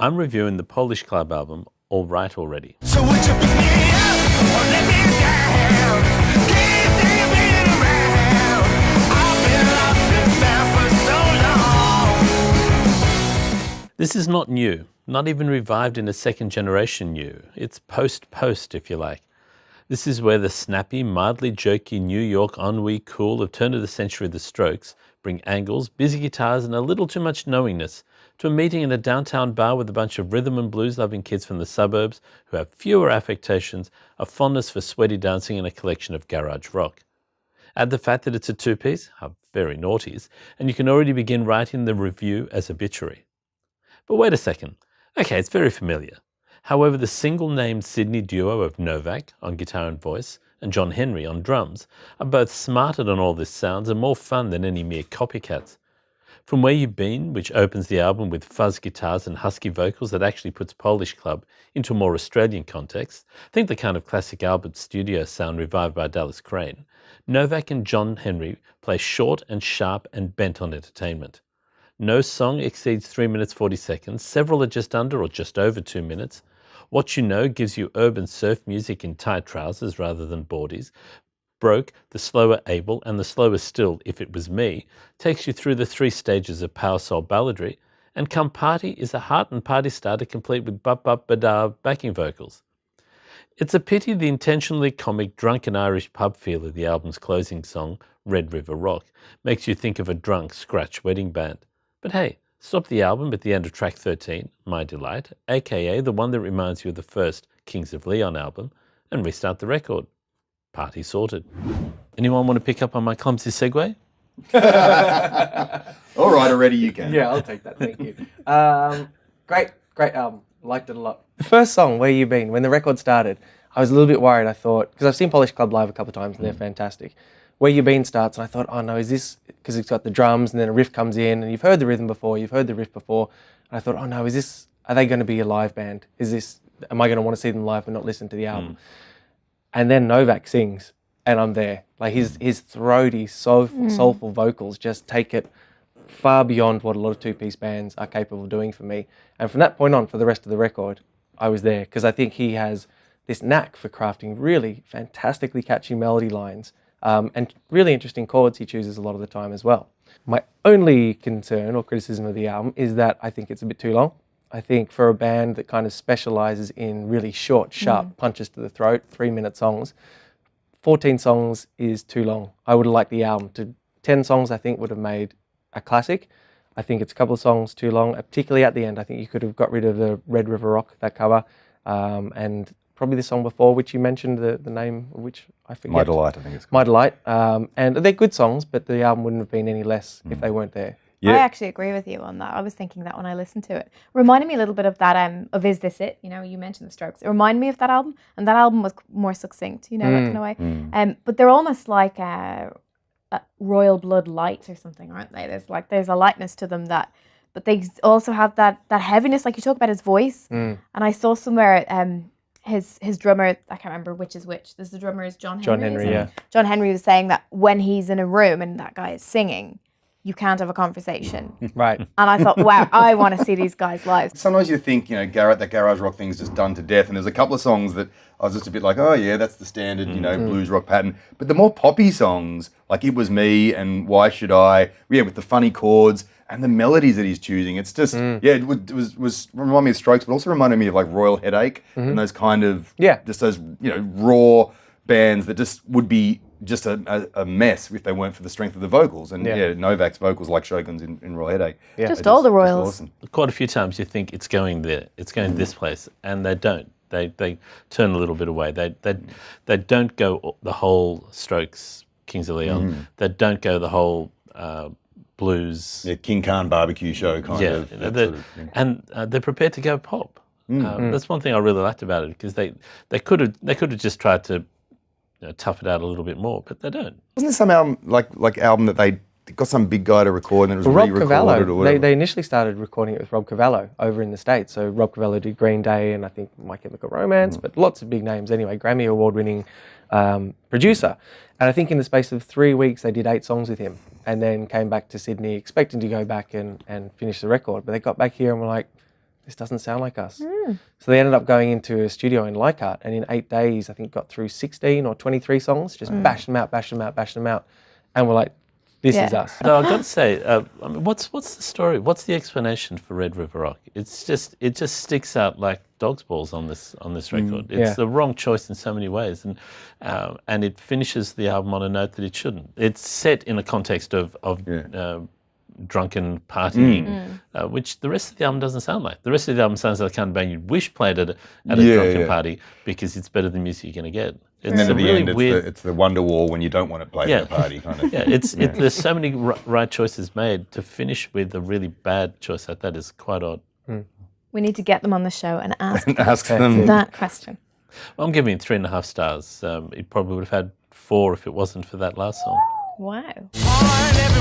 I'm reviewing the Polish Club album, All Right Already. So would you pick me up or let me down? Can't think of being around. I've been lost and found for so long. This is not new, not even revived in a second generation new. It's post-post, if you like. This is where the snappy, mildly jerky New York ennui cool of turn of the century The Strokes bring angles, busy guitars, and a little too much knowingness to a meeting in a downtown bar with a bunch of rhythm and blues loving kids from the suburbs who have fewer affectations, a fondness for sweaty dancing, and a collection of garage rock. Add the fact that it's a two-piece, how very noughties, and you can already begin writing the review-as-obituary. But wait a second. Okay, it's very familiar. However, the single-named Sydney duo of Novak on guitar and voice and John Henry on drums are both smarter than all this sounds and more fun than any mere copycats. From Where You've Been, which opens the album with fuzz guitars and husky vocals that actually puts Polish Club into a more Australian context, think the kind of classic Albert studio sound revived by Dallas Crane, Novak and John Henry play short and sharp and bent on entertainment. No song exceeds 3 minutes 40 seconds, several are just under or just over 2 minutes. What You Know gives you urban surf music in tight trousers rather than boardies. Broke, the slower Able, and the slower still, If It Was Me, takes you through the 3 stages of power soul balladry, and Come Party is a heart and party starter complete with bup-bup-ba-da backing vocals. It's a pity the intentionally comic drunken Irish pub feel of the album's closing song, Red River Rock, makes you think of a drunk scratch wedding band. But hey, stop the album at the end of track 13, My Delight, aka the one that reminds you of the first Kings of Leon album, and restart the record. Party sorted. Anyone want to pick up on my clumsy segue? All right, already you can. Yeah, I'll take that. Thank you. Great album. Liked it a lot. The first song, Where You Been, when the record started, I was a little bit worried. I thought, because I've seen Polish Club live a couple of times and they're fantastic. Where You Been starts, and I thought, oh no, is this, because it's got the drums and then a riff comes in, and you've heard the rhythm before, you've heard the riff before, and I thought, oh no, are they going to be a live band? Am I going to want to see them live and not listen to the album? And then Novak sings, and I'm there. Like his throaty, soulful vocals just take it far beyond what a lot of two-piece bands are capable of doing for me. And from that point on, for the rest of the record, I was there, because I think he has this knack for crafting really fantastically catchy melody lines, and really interesting chords he chooses a lot of the time as well. My only concern or criticism of the album is that I think it's a bit too long. I think for a band that kind of specialises in really short, sharp punches to the throat, 3-minute songs, 14 songs is too long. I would have liked the album to 10 songs. I think would have made a classic. I think it's a couple of songs too long, particularly at the end. I think you could have got rid of the Red River Rock, that cover, and probably the song before, which you mentioned, the name of which I forget. My Delight, I think it's called. My Delight. And they're good songs, but the album wouldn't have been any less if they weren't there. Yeah. I actually agree with you on that. I was thinking that when I listened to it. Reminded me a little bit of that, of Is This It? You know, you mentioned the Strokes. It reminded me of that album, and that album was more succinct, you know, that kind of way. But they're almost like Royal Blood Light or something, aren't they? There's a lightness to them but they also have that heaviness, like you talk about his voice. And I saw somewhere his drummer, I can't remember which is which. The drummer is John Henry. John Henry, yeah. John Henry was saying that when he's in a room and that guy is singing, you can't have a conversation. Right. And I thought, wow, I want to see these guys live. Sometimes you think, that garage rock thing's just done to death, and there's a couple of songs that I was just a bit like, oh yeah, that's the standard, blues rock pattern. But the more poppy songs, like It Was Me and Why Should I, with the funny chords and the melodies that he's choosing, it's just, it was reminded me of Strokes, but also reminded me of like Royal Headache and those kind of, just those, raw bands that just would be just a mess if they weren't for the strength of the vocals. And Novak's vocals, like Shogun's in Royal Headache. Yeah. Just all the Royals. Awesome. Quite a few times you think it's going there, it's going this place, and they don't. They turn a little bit away. They don't go the whole Strokes, Kings of Leon. They don't go the whole blues. Yeah, King Khan barbecue show kind of. And they're prepared to go pop. That's one thing I really liked about it, because they could have just tried to tough it out a little bit more, but they don't. Wasn't there some album album that they got some big guy to record and it was Rob re-recorded Cavallo. or whatever? They initially started recording it with Rob Cavallo over in the States. So Rob Cavallo did Green Day and I think My Chemical Romance, but lots of big names anyway. Grammy award-winning producer. And I think in the space of 3 weeks they did 8 songs with him, and then came back to Sydney expecting to go back and finish the record. But they got back here and were like, this doesn't sound like us. So they ended up going into a studio in Leichhardt, and in 8 days, I think got through 16 or 23 songs, just bashed them out. And we're like, this is us. So I've got to say, I mean, what's the story? What's the explanation for Red River Rock? It just sticks out like dog's balls on this record. It's the wrong choice in so many ways, and it finishes the album on a note that it shouldn't. It's set in a context of drunken partying, which the rest of the album doesn't sound like. The rest of the album sounds like the kind of band you'd wish played at a drunken party because it's better than music you're going to get. And then at the end, it's the Wonderwall when you don't want to play at a party kind of. There's so many right choices made. To finish with a really bad choice like that is quite odd. We need to get them on the show and ask them that question. Well, I'm giving it 3.5 stars. It probably would have had 4 if it wasn't for that last song. Wow. On every